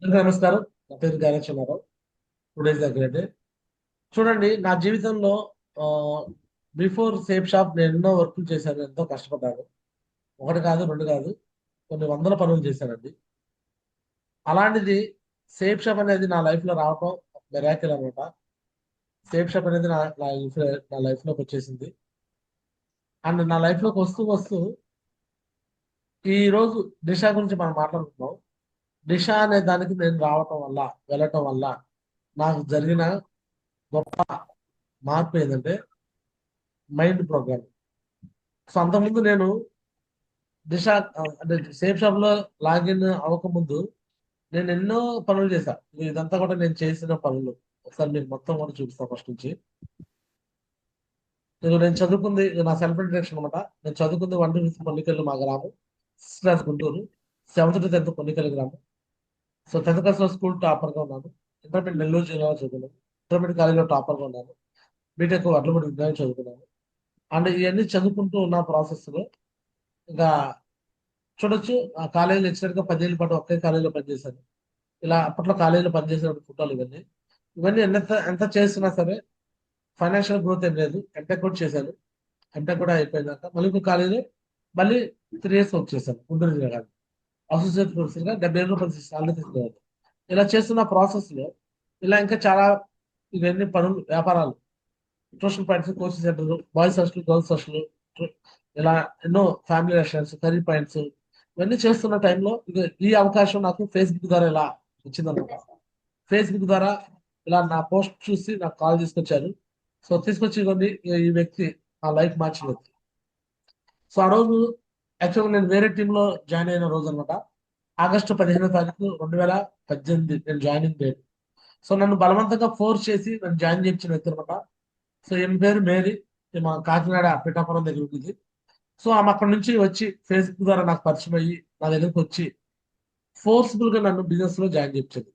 అందరికీ నమస్కారం. నా పేరు Gayalakshmarao. Today's the great day. చూడండి, నా జీవితంలో బిఫోర్ సేఫ్ షాప్ నేను ఎన్నో వర్కులు చేశాను, ఎంతో కష్టపడ్డాను. ఒకటి కాదు, రెండు కాదు, కొన్ని వందల పనులు చేశానండి. అలాంటిది సేఫ్ షాప్ అనేది నా లైఫ్ లో రావటం మిరాకిల్ అనమాట. సేఫ్ షాప్ అనేది నా లైఫ్ లోకి వచ్చేసింది. అండ్ నా లైఫ్ లోకి వస్తూ వస్తూ ఈ రోజు దిశ గురించి మనం మాట్లాడుతున్నాం. దిశ అనే దానికి నేను రావటం వల్ల, వెళ్ళటం వల్ల నాకు జరిగిన గొప్ప మార్పు ఏంటంటే మైండ్ ప్రోగ్రామ్. సో అంతకుముందు నేను దిశ అంటే సేఫ్ షాప్ లో లాగిన్ అవ్వకముందు నేను ఎన్నో పనులు చేశాను. ఇదంతా కూడా నేను చేసిన పనులు. ఒకసారి మీకు మొత్తం కూడా చూపిస్తాను ఫస్ట్ నుంచి. నేను చదువుకుంది, నా సెల్ఫ్ ఇంట్రడక్షన్ అనమాట. నేను చదువుకుంది 1 to 5 కొన్నికల్లు మా గ్రామం, 6th class Guntur, 7th to 10th కొన్నికల్లు గ్రామం. సో 10th క్లాస్ లో స్కూల్ టాపర్ గా ఉన్నాను. ఇంటర్మీడియట్ నెల్లూరు జిల్లాలో చదువుకున్నాను. ఇంటర్మీడియట్ కాలేజీలో టాపర్ గా ఉన్నాను. బీటెక్ వడ్లమూడి విజ్ఞానం చదువుకున్నాను. అండ్ ఇవన్నీ చదువుకుంటూ ఉన్న ప్రాసెస్ లో ఇంకా చూడొచ్చు, ఆ కాలేజీలో లెక్చరర్ గా 10 ఏళ్ల పాటు ఒకే కాలేజీలో పనిచేశాను. ఇలా అప్పట్లో కాలేజీలో పనిచేసిన ఫోటోలు ఇవన్నీ. ఇవన్నీ ఎంత చేసినా సరే ఫైనాన్షియల్ గ్రోత్ ఏం లేదు. ఎంటెక్ కూడా చేశాను. ఎంటెక్ కూడా అయిపోయినాక మళ్ళీ ఇంకో కాలేజీలో మళ్ళీ 3 years వర్క్ చేశాను గుంటూరు జిల్లా కాదు. అసోసియేట్ ప్రొఫెసర్ గా 70 ఏళ్ళు సాలరీ తీసుకునేవాడు. ఇలా చేస్తున్న ప్రాసెస్ లో ఇలా ఇంకా చాలా ఇవన్నీ పనులు, వ్యాపారాలు, tuition points, coaching centre, boys hostel, girls hostel, ఇలా ఎన్నో ఫ్యామిలీ రెస్టారెంట్స్, కర్రీ పాయింట్స్, ఇవన్నీ చేస్తున్న టైంలో ఈ అవకాశం నాకు ఫేస్బుక్ ద్వారా ఇలా వచ్చిందనమాట. ఫేస్బుక్ ద్వారా ఇలా నా పోస్ట్ చూసి నాకు కాల్ తీసుకొచ్చారు. సో తీసుకొచ్చి కొన్ని ఈ వ్యక్తి నా లైఫ్ మార్చిన వ్యక్తి. సో ఆ రోజు యాక్చువల్గా నేను వేరే టీంలో జాయిన్ అయిన రోజు అనమాట. ఆగస్టు 15వ తారీఖు 2018 నేను జాయినింగ్ డేట్. సో నన్ను బలవంతంగా ఫోర్స్ చేసి నన్ను జాయిన్ చేయించిన వ్యక్తి అనమాట. సో ఈమె పేరు మేరీ. మా కాకినాడ పిఠాపురం దగ్గర ఉంటుంది. సో ఆమె అక్కడ నుంచి వచ్చి ఫేస్బుక్ ద్వారా నాకు పరిచయం అయ్యి నా దగ్గరకు వచ్చి ఫోర్స్ఫుల్ గా నన్ను బిజినెస్ లో జాయిన్ చేయించింది.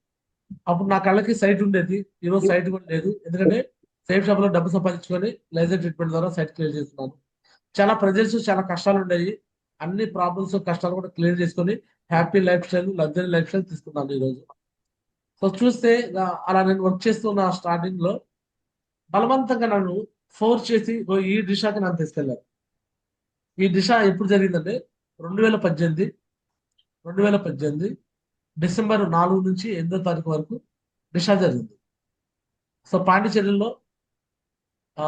అప్పుడు నా కళ్ళకి సైట్ ఉండేది, ఈరోజు సైట్ కూడా లేదు. ఎందుకంటే సేఫ్ షాప్ లో డబ్బు సంపాదించుకొని లేజర్ ట్రీట్మెంట్ ద్వారా సైట్ క్లియర్ చేస్తున్నాను. చాలా ప్రెజర్స్, చాలా కష్టాలు ఉన్నాయి. అన్ని ప్రాబ్లమ్స్, కష్టాలు కూడా క్లియర్ చేసుకొని happy life style, luxury life style తీసుకున్నాను ఈ రోజు. సో చూస్తే అలా నేను వర్క్ చేస్తున్న స్టార్టింగ్ లో బలవంతంగా నన్ను ఫోర్స్ చేసి "ఓ ఈ దిశకి నన్ను తీసుకెళ్లారు." ఈ దిశ ఎప్పుడు జరిగిందంటే 2018 2018 డిసెంబర్ 4 నుంచి 8వ తారీఖు వరకు దిశ జరిగింది. సో పాండిచేరిలో ఆ,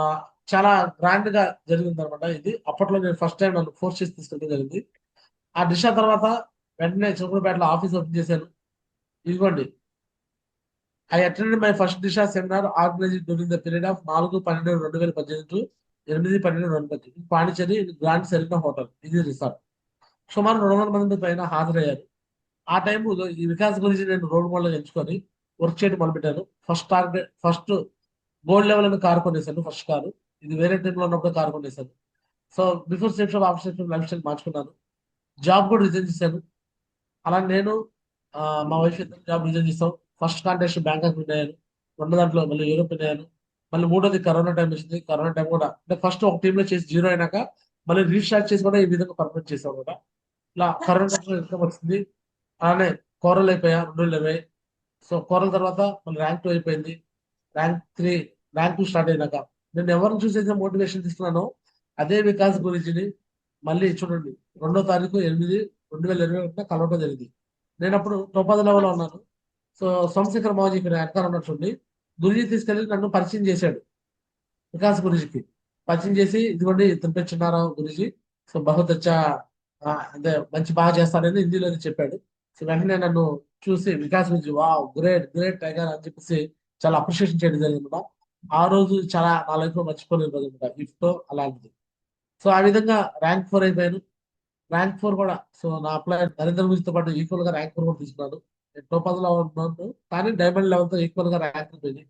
చాలా గ్రాండ్ గా జరిగింది అనమాట. ఇది అప్పట్లో నేను ఫస్ట్ టైం నన్ను ఫోర్స్ చేసి తీసుకెళ్ళడం జరిగింది. ఆ దిశ తర్వాత వెంటనే చిలకలపేటలో ఆఫీస్ ఓపెన్ చేశాను. ఇదిగోండి, I attended my first Disha seminar organised during the period of 4/12/2018 to 8/12/2018 Pondicherry grand Serena hotel, ఇది రిసార్ట్. సుమారు 200 మంది పైన హాజరయ్యారు. ఆ టైంలో ఈ వికాస్ గురించి నేను రోల్ మోడల్ ఎంచుకొని వర్క్ చేయడం మొదలుపెట్టాను. ఫస్ట్ గోల్డ్ లెవెల్ అని కారు కొనేసాను. ఫస్ట్ కారు ఇది వేరే టీంలో ఉన్నప్పుడు కారు కొనేసాను. So before Safe Shop, after Safe Shop lifestyle మార్చుకున్నాను. జాబ్ కూడా రిజైన్ చేశాను. అలా నేను ఆ, మా వైఫ్ ఇద్దరు జాబ్ రిజైన్ చేస్తాం. ఫస్ట్ కాంటాక్ట్ బ్యాంకాక్ విన్ అయ్యాను. రెండో దాంట్లో మళ్ళీ యూరోప్ విన్ అయ్యాను. మళ్ళీ మూడోది కరోనా టైం వచ్చింది. కరోనా టైం కూడా అంటే ఫస్ట్ ఒక టీంలో చేసి జీరో అయినాక మళ్ళీ రీస్టార్ట్ చేసి కూడా ఈ విధంగా పర్ఫెక్ట్ చేసాం అనమాట. ఇలా కరోనా టైంలో ఇన్కమ్ వచ్చింది. అలానే కోరలు అయిపోయా 2020. సో కోరల తర్వాత మళ్ళీ ర్యాంక్ 2 అయిపోయింది. ర్యాంక్ 3, ర్యాంక్ 2 స్టార్ట్ అయినాక నేను ఎవరిని చూసేసి మోటివేషన్ తీసుకున్నానో అదే వికాస్ గురించి మళ్ళీ చూడండి 2వ తారీఖు 8/2021 కలవడం జరిగింది. నేను అప్పుడు టోపాజ్ లెవెల్లో ఉన్నాను. సో సోమశేఖర్ మాజీ ఇక్కడ వెనకాల ఉన్నట్టుండి గురుజీ తీసుకెళ్లి నన్ను పరిచయం చేశాడు వికాస్ గురుజీకి. పరిచయం చేసి ఇదిగోండి ఇతని పేరు చిన్నారావు గురుజీ, సో బహుత్ అచ్చా, అంటే మంచి బాగా చేస్తారని హిందీలో చెప్పాడు. సో వెంటనే నన్ను చూసి వికాస్ గురించి వా గ్రేట్ గ్రేట్ టైగర్ అని చెప్పేసి చాలా అప్రిషియేషన్ చేయడం జరిగింది. ఆ రోజు చాలా నా లైఫ్ లో మర్చిపోలేని రోజు అనమాట. గిఫ్ట్ అలాంటిది. సో ఆ విధంగా ర్యాంక్ 4 అయిపోయాను. ర్యాంక్ 4 కూడా సో నా అప్లై నరేంద్ర మోదీతో పాటు ఈక్వల్ గా ర్యాంక్ 4 కూడా తీసుకున్నాను. నేను టోపర్ లో ఉన్నాను కానీ డైమండ్ లెవెల్ తో ఈక్వల్ గా ర్యాంక్ అయిపోయింది.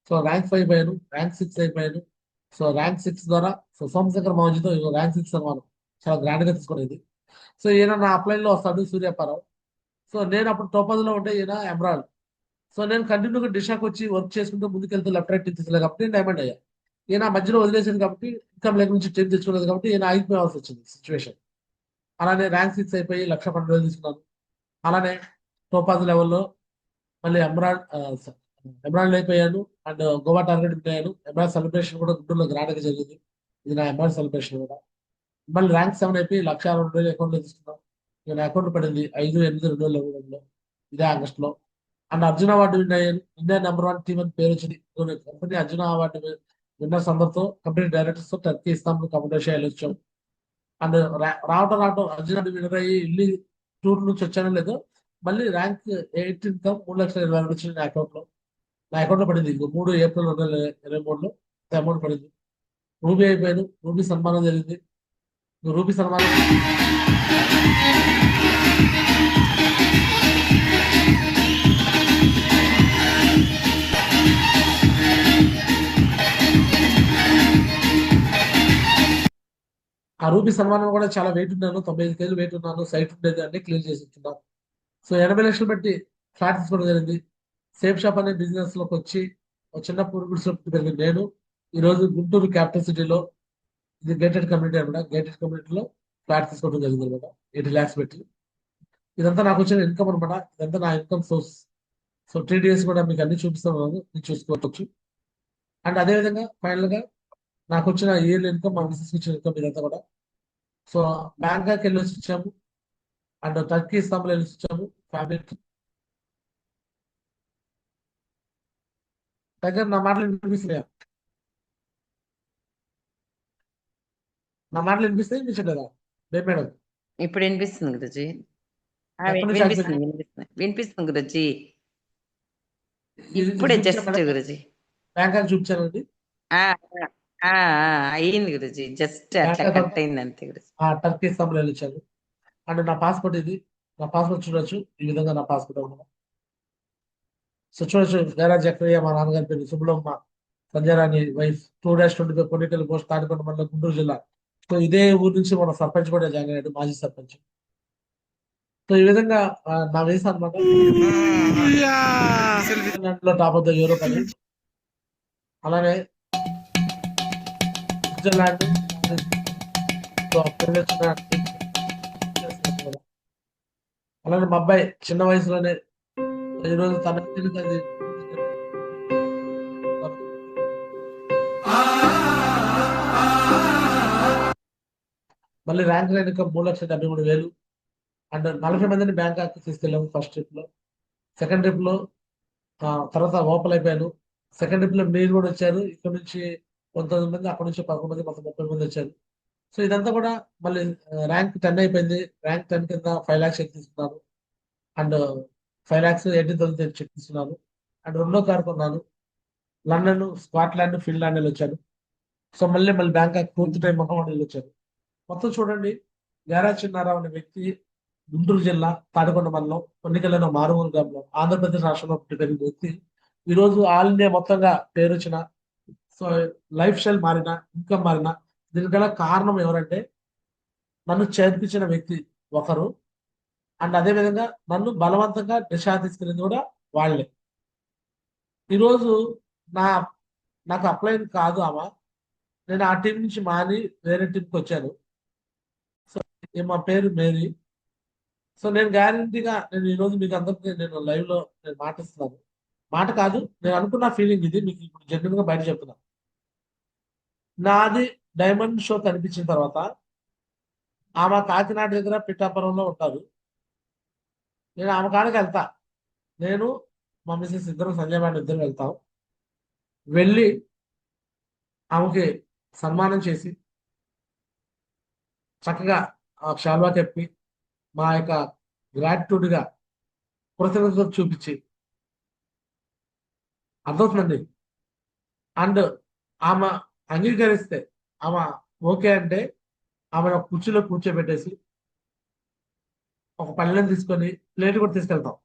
సో ర్యాంక్ 5 అయిపోయాను. ర్యాంక్ 6 అయిపోయాను. సో ర్యాంక్ 6 ద్వారా సో సోమశేఖర్ మావజీతో ర్యాంక్ 6 అన్నమాట. చాలా గ్రాండ్ గా తీసుకునేది. సో ఈయన నా అప్లై లో వస్తాడు, సూర్యాపారావు. సో నేను అప్పుడు టోపజ్ లో ఉంటే ఈయన ఎమరాల్డ్. సో నేను కంటిన్యూగా దిశాకి వచ్చి వర్క్ చేసుకుంటూ ముందుకెళ్తూ లెఫ్ట్ రైట్ తీసుకెళ్ళాను కాబట్టి నేను డైమండ్ అయ్యా. ఈయన మధ్యలో వదిలేసింది కాబట్టి ఇన్కమ్ లేక నుంచి టీం తెచ్చుకోలేదు కాబట్టి ఈయన ఆగిపోవాల్సి వచ్చింది సిచ్యువేషన్. అలానే ర్యాంక్ 6 అయిపోయి 1,12,000 తీసుకున్నాను. అలానే టోపాజ్ లెవెల్లో మళ్ళీ ఎమ్రాన్ అయిపోయాను. అండ్ గోవా టార్గెట్ అయ్యాను. ఎమ్రాన్ సెలబ్రేషన్ కూడా గుంటూరులో గ్రాండ్గా జరిగింది. ఇది నా ఎమ్రాన్ సెలబ్రేషన్ కూడా. మళ్ళీ ర్యాంక్ 7 అయిపోయి 1,60,000 అకౌంట్లో తీసుకున్నాం. ఇక నా అకౌంట్ పడింది 5/8/2020 ఇదే ఆగస్టులో. అండ్ అర్జున అవార్డు విన్ అయ్యాను. ఇండియా నెంబర్ 1 టీమ్ అని పేరు వచ్చింది. కంపెనీ అర్జున అవార్డు విన్నర్స్ అందరితో, కంపెనీ డైరెక్టర్స్ తో టర్కీ ఇస్తాంబుల్ కమర్షియల్ వెళ్ళి వచ్చాం. అండ్ రావటం రావటం అర్జున విన్నర్ అయ్యి ఇల్లు టూర్ నుంచి వచ్చానో లేదో, మళ్ళీ ర్యాంక్ 18 3,20,000 వచ్చింది నా అకౌంట్ లో. నా అకౌంట్ లో పడింది 3 ఏప్రిల్ 2023లో అమౌంట్ పడింది. రూబీ అయిపోయాను. రూబీ సన్మానం జరిగింది. రూబీ సన్మానం ఆ రూబీ సన్మానం కూడా చాలా వెయిట్ ఉన్నాను. 95 కేజీలు వెయిట్ ఉన్నాను. సైట్ ఉండేది అన్ని క్లియర్ చేసి ఇస్తున్నాను. సో 80 లక్షలు పెట్టి ఫ్లాట్ తీసుకోవడం జరిగింది. సేఫ్ షాప్ అనే బిజినెస్ లోకి వచ్చి ఒక చిన్న పూర్గుడిలో పుట్టి పెరిగింది నేను. ఈ రోజు గుంటూరు క్యాపిటల్ సిటీలో, ఇది గేటెడ్ కమ్యూనిటీ అనమాట, గేటెడ్ కమ్యూనిటీలో ఫ్లాట్ తీసుకోవడం జరిగింది అనమాట. 80 lakhs పెట్టి. ఇదంతా నాకు వచ్చిన ఇన్కమ్ అనమాట. ఇదంతా నా ఇన్కమ్ సోర్స్. సో TDS కూడా మీకు అన్ని చూపిస్తున్నాను, మీరు చూసుకోవచ్చు. అండ్ అదేవిధంగా ఫైనల్ గా నాకు వచ్చిన ఇయర్లీ ఇన్కమ్, మా మిసెస్ వచ్చిన ఇన్కమ్ ఇదంతా కూడా. సో బ్యాంకాక్ వెళ్ళి వచ్చాము. అండ్ టర్కీ ఇస్తాంబుల్ వెళ్ళి వచ్చాము ఫ్యామిలీ దగ్గర. నా మాటలు వినిపిస్తున్నాయా? నా మాటలు వినిపించలేదా మేడం? ఇప్పుడు వినిపిస్తుంది గురుజీ. ఎప్పటి నుంచి వినిపిస్తుంది వినిపిస్తుంది వినిపిస్తుంది గురుజీ. ఇప్పుడే జస్ట్ గురుజీ బ్యాంకాక్ చూపించానండి. అయ్యింది గురుజీ. జస్ట్ అట్లా కట్ అయింది అంతే గురుజీ. టర్కీ ఇస్తాంబుల్ వెళ్ళి వచ్చాను. అండ్ నా పాస్పోర్ట్ ఇది. నా పాస్పోర్ట్ చూడొచ్చు. ఈ విధంగా నా పాస్పోర్ట్ ఉన్నది. సో చూడొచ్చు. గైరా జక్రియా మా నాన్నగారి పేరు, సుబ్బులమ్మ సంజయరాణి వైఫ్, 2-25 కొన్నికల్ పోస్ట్, తాడికొండ మండలం, గుంటూరు జిల్లా. సో ఇదే ఊరు నుంచి మన సర్పంచ్ కూడా జాయిన్ అయ్యాడు, మాజీ సర్పంచ్. సో ఈ విధంగా నా వయసు అనమాట. లో టాప్ ఆఫ్ ద యూరోప్ అని, అలానే స్విట్జర్లాండ్, అలానే మా అబ్బాయి చిన్న వయసులోనే ఈరోజు తన మళ్ళీ ర్యాంక్ రైన్ 3,73,000. అండ్ 40 మందిని బ్యాంకాక్ తీసుకెళ్ళాము ఫస్ట్ ట్రిప్ లో. సెకండ్ ట్రిప్ లో తర్వాత ఓపెన్ అయిపోయాను. సెకండ్ ట్రిప్ లో మీరు కూడా వచ్చారు. ఇక్కడ నుంచి 19 మంది, అక్కడ నుంచి 11 మంది, మొత్తం 30 మంది వచ్చారు. సో ఇదంతా కూడా మళ్ళీ ర్యాంక్ 10 అయిపోయింది. ర్యాంక్ 10 కింద 5 lakhs చెక్ తీసుకున్నాను. అండ్ 5 lakhs 18,000 చెక్ తీసుకున్నాను. అండ్ 2వ కారు కొన్నాను. లండన్, స్కాట్లాండ్, ఫిన్లాండ్ వెళ్ళి వచ్చాను. సో మళ్ళీ బ్యాంకాక్ పూర్తి టైం మొత్తం వెళ్ళి వచ్చాను. మొత్తం చూడండి, గైరా చిన్నారావు అనే వ్యక్తి గుంటూరు జిల్లా తాడికొండ మండలం కొన్నికల్లిన మారుమూల గ్రామంలో ఆంధ్రప్రదేశ్ రాష్ట్రంలో పుట్టి పెరిగిన వ్యక్తి ఈ రోజు ఆల్ ఇండియా మొత్తంగా పేరు వచ్చిన, సో లైఫ్ స్టైల్ మారిన, ఇన్కమ్ మారిన, దీనికి గల కారణం ఎవరంటే నన్ను చేర్పించిన వ్యక్తి ఒకరు. అండ్ అదే విధంగా నన్ను బలవంతంగా దిశ తీసుకెళ్ళింది కూడా వాళ్ళే. ఈరోజు నా నాకు అప్లైన్ కాదు ఆమె. నేను ఆ టీం నుంచి మాని వేరే టీంకి వచ్చాను. సో మా పేరు మేరీ. సో నేను గ్యారంటీగా నేను ఈరోజు మీకు అందరికీ నేను లైవ్ లో నేను మాటిస్తున్నాను. మాట కాదు, నేను అనుకున్న ఫీలింగ్ ఇది మీకు ఇప్పుడు జెన్యున్ గా బయట చెప్తున్నాను. నాది డైమండ్ షో కనిపించిన తర్వాత ఆమె కాకినాడ దగ్గర పిఠాపురంలో ఉంటారు. నేను ఆమె కాడికి వెళ్తా. నేను మా మిసెస్ ఇద్దరు, సంజయ్ మేడం ఇద్దరు వెళ్తాం. వెళ్ళి ఆమెకి సన్మానం చేసి చక్కగా షాల్వా చెప్పి మా యొక్క గ్రాటిట్యూడ్ గా కృతజ్ఞత చూపించి, అర్థవుతుందండి. అండ్ ఆమె అంగీకరిస్తే, ఆమె ఓకే అంటే ఆమె కుర్చీలో కూర్చోబెట్టేసి ఒక పళ్ళెం తీసుకొని ప్లేట్ కూడా తీసుకెళ్తాం.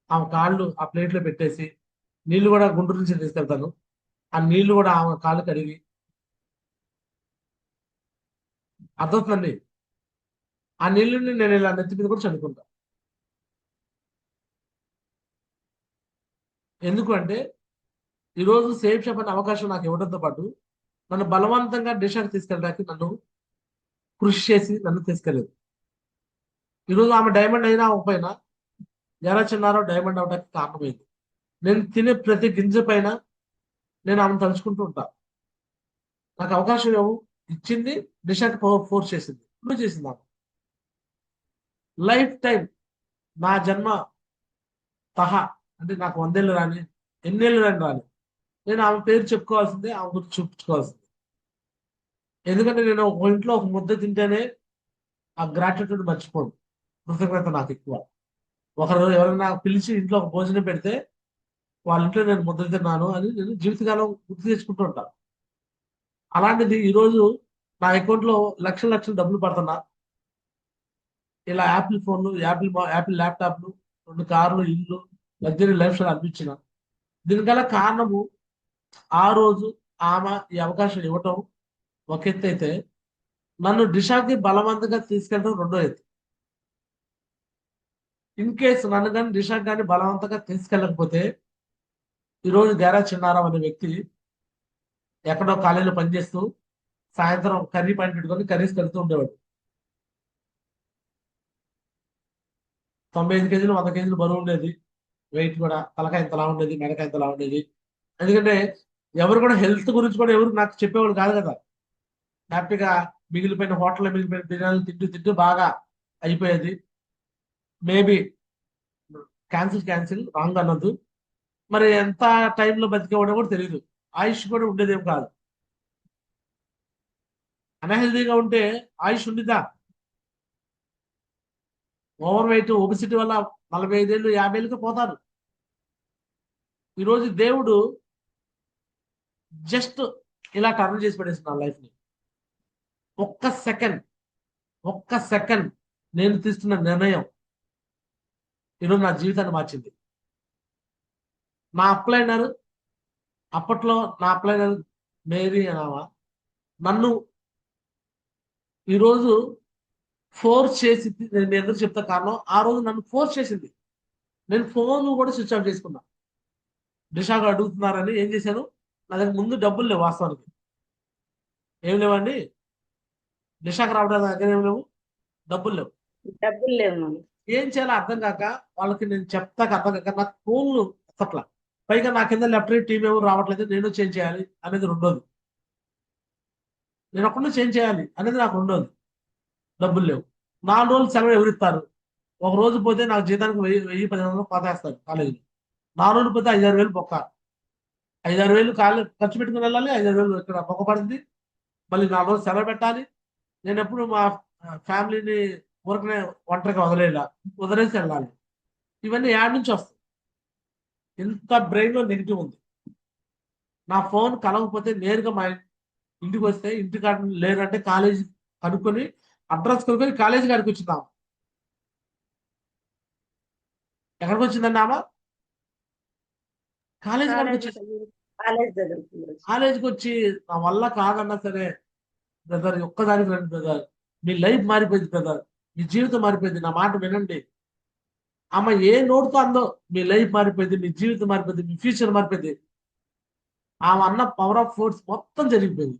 ఆమె కాళ్ళు ఆ ప్లేట్ లో పెట్టేసి నీళ్లు కూడా గుంటూరు నుంచి తీసుకెళ్తాను. ఆ నీళ్లు కూడా ఆమె కాళ్ళు కడిగి, అర్థవుతుందండి, ఆ నీళ్ళని నేను ఇలా నెత్తి మీద కూడా చదువుకుంటా. ఎందుకు అంటే ఈరోజు సేఫ్ షాప్ అనే అవకాశం నాకు ఇవ్వడంతో పాటు నన్ను బలవంతంగా డిషాకి తీసుకెళ్ళడానికి నన్ను కృషి చేసి నన్ను తీసుకెళ్ళేది. ఈరోజు ఆమె డైమండ్ అయినా అవ్వకపోయినా ఎలా చిన్నారో డైమండ్ అవడానికి కారణమైంది. నేను తినే ప్రతి గింజ పైన నేను ఆమెను తలుచుకుంటూ ఉంటా. నాకు అవకాశం ఇచ్చింది, దిశకి ఫోర్స్ చేసింది, ప్రూవ్ చేసింది ఆమె. లైఫ్ టైం నా జన్మ తహా అంటే నాకు 100 ఏళ్ళు రాని, ఎన్నేళ్ళు రాని నేను ఆమె పేరు చెప్పుకోవాల్సిందే, ఆమె గురించి చూపించుకోవాల్సిందే. ఎందుకంటే నేను ఒక ఇంట్లో ఒక ముద్ద తింటేనే ఆ గ్రాటిట్యూడ్ మర్చిపోను. కృతజ్ఞత నాకు ఎక్కువ. ఒకరు ఎవరైనా పిలిచి ఇంట్లో ఒక భోజనం పెడితే వాళ్ళ ఇంట్లో నేను ముద్ద తిన్నాను అని నేను జీవితకాలం గుర్తు తెచ్చుకుంటూ ఉంటాను. అలాంటిది ఈరోజు నా అకౌంట్ లో లక్షల లక్షల డబ్బులు పడుతున్నా. ఇలా యాపిల్ ఫోన్లు, యాపిల్ ల్యాప్టాప్లు, 2 కార్లు, ఇల్లు, లగ్జరీ లైఫ్ స్టైల్ అనిపించిన దీనికల్లా కారణము ఆ రోజు ఆమె ఈ అవకాశం ఇవ్వటం ఒక ఎత్తు అయితే, నన్ను దిశకి బలవంతంగా తీసుకెళ్ళడం రెండో ఎత్తు. ఇన్ కేసు నన్ను కానీ దిశకి కానీ బలవంతంగా తీసుకెళ్ళకపోతే ఈరోజు గేరా చిన్నారావు అనే వ్యక్తి ఎక్కడో కాలేజీలో పనిచేస్తూ సాయంత్రం కర్రీ పాయింట్ పెట్టుకొని కర్రీస్ కలుతూ ఉండేవాడు. 95 కేజీలు 100 కేజీలు బరువు ఉండేది. వెయిట్ కూడా తలకాయ ఇంతలా ఉండేది, మెడకాయ ఇంతలా ఉండేది. ఎందుకంటే ఎవరు కూడా హెల్త్ గురించి కూడా ఎవరు నాకు చెప్పేవాళ్ళు కాదు కదా. హ్యాపీగా మిగిలిపోయిన హోటల్లో మిగిలిపోయిన బిర్యానీలు తింటూ తింటూ బాగా అయిపోయేది. మేబీ క్యాన్సిల్ రాంగ్ అన్నది. మరి ఎంత టైంలో బతికేవాడో కూడా తెలియదు. ఆయుష్ కూడా ఉండేదేం కాదు. అన్హెల్దీగా ఉంటే ఆయుష్ ఉండిద్దా? ఓవర్ వెయిట్, ఒబిసిటీ వల్ల 45 ఏళ్ళు 50 ఏళ్ళకి పోతారు. ఈరోజు దేవుడు జస్ట్ ఇలా టర్న్ చేసి పడేసిన లైఫ్ ని. ఒక్క సెకండ్ నేను తీసుకున్న నిర్ణయం ఈరోజు నా జీవితాన్ని మార్చింది. నా అప్లైనర్ అప్పట్లో నా అప్లైనర్ మేరీ అనావా నన్ను ఈరోజు ఫోర్స్ చేసి, నేను ఎందుకు చెప్తా కారణం, ఆ రోజు నన్ను ఫోర్స్ చేసింది. నేను ఫోన్ కూడా స్విచ్ ఆఫ్ చేసుకున్నా. దిశాగా అడుగుతున్నారని ఏం చేశాను, నా దగ్గర ముందు డబ్బులు లేవు, వాస్తవానికి ఏం లేవండి. దిశాకు రావడానికి దగ్గర ఏం లేవు, డబ్బులు లేవు. డబ్బులు లేవు మనం. ఏం చేయాలో అర్థం కాక వాళ్ళకి నేను చెప్తాక అర్థం కాక నాకు ఫోన్లు ఎత్తట్లా. పైగా నా కింద లెఫ్ట్ రైట్ టీం ఎవరు రావట్లేదు, నేను చేంజ్ చేయాలి అనేది రెండోది. నేను ఒక్కడే చేంజ్ చేయాలి అనేది నాకు రెండోది. డబ్బులు లేవు. 4 రోజులు సెలవు ఎవరిస్తారు? ఒక రోజు పోతే నాకు జీతానికి 1000-1500 పాతేస్తారు కాలేజీలో. 4 రోజులు పోతే 5-6 వేలు బొక్క. 5-6 వేలు ఖర్చు పెట్టుకుని వెళ్ళాలి, 5-6 వేలు ఇక్కడ బొక్క పడింది. మళ్ళీ 4 రోజులు సెలవు పెట్టాలి. నేను ఎప్పుడు మా ఫ్యామిలీని ఊరికనే ఒంటరిగా వదిలేసి వెళ్ళాలి. ఇవన్నీ యాడ్ నుంచి వస్తాయి. ఇంత బ్రెయిన్ లో నెగిటివ్ ఉంది. నా ఫోన్ కలవకపోతే నేరుగా మా ఇంటికి వస్తే, ఇంటికాడ లేరంటే కాలేజీ కనుక్కొని అడ్రస్ కనుక్కొని కాలేజీ కాడికి వచ్చిందామా. ఎక్కడికి వచ్చిందండి ఆమె? కాలేజీ కాడికి వచ్చింది. కాలేజ్ దగ్గర కాలేజీకి వచ్చి నా వల్ల కాదన్నా సరే, బ్రదర్ ఒక్కదానికి రండి బ్రదర్, మీ లైఫ్ మారిపోయింది బ్రదర్, మీ జీవితం మారిపోయింది, నా మాట వినండి. ఆమె ఏ నోటుతో అందో మీ లైఫ్ మారిపోయింది, మీ జీవితం మారిపోయింది, మీ ఫ్యూచర్ మారిపోయింది. ఆమె అన్న పవర్ ఆఫ్ ఫోర్స్ మొత్తం జరిగిపోయింది.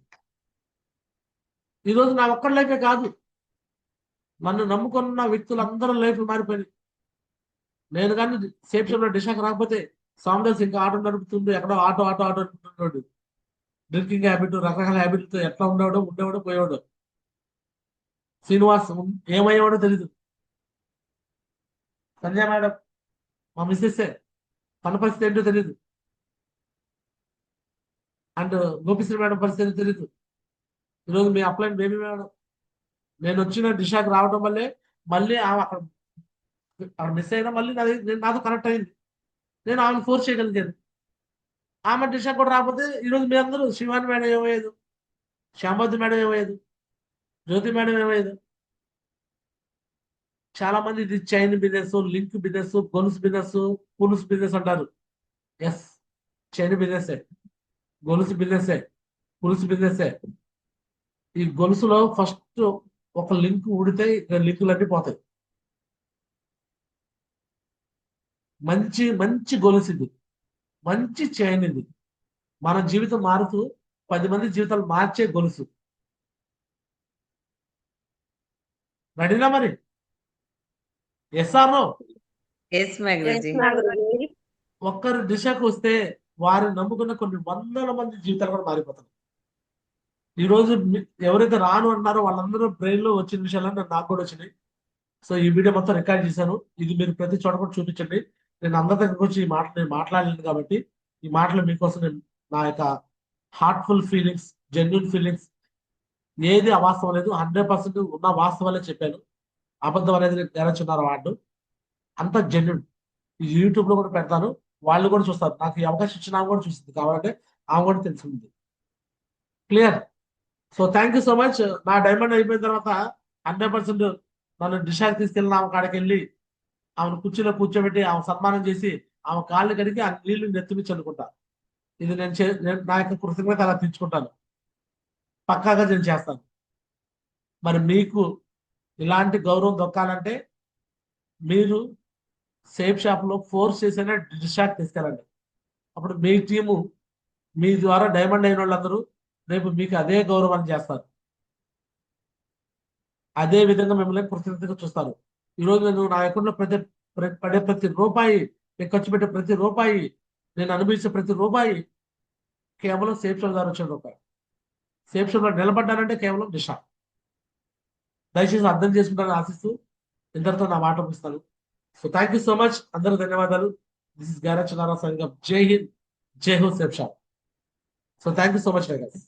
ఈరోజు నా ఒక్కడి లైఫే కాదు, నన్ను నమ్ముకున్న వ్యక్తులందరూ లైఫ్ మారిపోయింది. నేను కానీ సేఫ్ షాప్ లో డిషాక్ రాకపోతే సామ్రాజ్ ఇంకా ఆటో నడుపుతుండు, ఎక్కడో ఆటో అనుకుంటున్నాడు. డ్రింకింగ్ హ్యాబిట్, రకరకాల హ్యాబిట్తో ఎట్లా ఉండేవాడో పోయేవాడు. శ్రీనివాస్ ఏమయ్యేవాడో తెలీదు. సంజయ్ మేడం మా మిస్సెస్ తన పరిస్థితి ఏంటో తెలీదు. అండ్ గోపిశ్రీ మేడం పరిస్థితి తెలీదు. ఈరోజు మీ అప్లైన్ బేబీ మేడం, నేను వచ్చిన దిశాకి రావడం వల్లే మళ్ళీ ఆమె అక్కడ మిస్ అయినా మళ్ళీ నాతో కనెక్ట్ అయింది. నేను ఆమెను ఫోర్స్ చేయగలిగాను. ఆమె దిశ కూడా రాకపోతే ఈరోజు మీ అందరూ శివాని మేడం ఏమయ్యేది, శ్యామవతి మేడం ఏమయ్యేది, జ్యోతి మేడం ఏమయ్యేది. చాలా మంది ఇది చైన్ బిజినెస్, లింక్ బిజినెస్, గొలుసు బిజినెస్, పులుసు బిజినెస్ అంటారు. ఎస్, చైన్ బిజినెస్, గొలుసు బిజినెస్, పులుసు బిజినెస్. ఈ గొలుసులో ఫస్ట్ ఒక లింక్ ఊడితే లింకులన్నీ పోతాయి. మంచి గొలుసు ఇది, మంచి చైన్ ఇది. మన జీవితం మారుతూ 10 మంది జీవితాలు మార్చే గొలుసు. రెడీనా మరి? Yes or no? Yes my Guruji. ఒక్కరు దిశకు వస్తే వారిని నమ్ముకున్న కొన్ని వందల మంది జీవితాలు కూడా మారిపోతాయి. ఈ రోజు ఎవరైతే రాను అన్నారో వాళ్ళందరూ బ్రెయిన్ లో వచ్చిన విషయాలు నాకు కూడా వచ్చినాయి. సో ఈ వీడియో మొత్తం రికార్డ్ చేశాను. ఇది మీరు ప్రతి చోట కూడా చూపించండి. నేను అందరి దగ్గరకు వచ్చి ఈ మాటలు నేను మాట్లాడలేను కాబట్టి ఈ మాటలు మీకోసం నేను నా యొక్క హార్ట్ఫుల్ ఫీలింగ్స్, జెన్యున్ ఫీలింగ్స్, ఏది అవాస్తవం లేదు, 100% ఉన్న వాస్తవాలే చెప్పాను. అబద్ధం అనేది నెరచున్నారు వాడు అంత జెన్యున్. యూట్యూబ్ లో కూడా పెడతాను, వాళ్ళు కూడా చూస్తారు. నాకు ఈ అవకాశం ఇచ్చిన ఆమె కూడా చూస్తుంది, కావాలంటే ఆమె కూడా తెలిసింది. Clear. So thank you so much. నా డైమండ్ అయిపోయిన తర్వాత 100% నన్ను దిశకి తీసుకెళ్ళిన ఆమె కాడికి వెళ్ళి ఆమెను కుర్చీలో కూర్చోబెట్టి ఆమె సన్మానం చేసి ఆమె కాళ్ళు కడిగి ఆ నీళ్లు నెత్తిమి చల్లుకుంటా. ఇది నేను నా యొక్క కృతజ్ఞత అలా తీర్చుకుంటాను. పక్కాగా నేను చేస్తాను. మరి మీకు ఇలాంటి గౌరవం దొక్కాలంటే మీరు సేఫ్ షాప్ లో ఫోర్స్ చేసేనే దిశకి తీసుకెళ్ళండి. అప్పుడు మీ టీము మీ ద్వారా డైమండ్ అయిన వాళ్ళందరూ రేపు మీకు అదే గౌరవాన్ని చేస్తారు, అదే విధంగా మిమ్మల్ని కృతజ్ఞతగా చూస్తారు. ఈరోజు నేను నా అకౌంట్ లో పడే ప్రతి రూపాయి, నేను ఖర్చు పెట్టే ప్రతి రూపాయి, నేను అనుభవించే ప్రతి రూపాయి కేవలం సేఫ్ షాప్ ద్వారా వచ్చిన రూపాయి. సేఫ్ షాప్ లో నిలబడ్డానంటే కేవలం దిశ. దయచేసి అర్థం చేసుకుంటారని ఆశిస్తూ ఇంతటితో నా మాట ముగిస్తాను. So thank you so much. అందరూ ధన్యవాదాలు. దిస్ ఇస్ గ్యారేజ్ నారా సంగం. జై హింద్, జై హో safe shop. So thank you so much guys.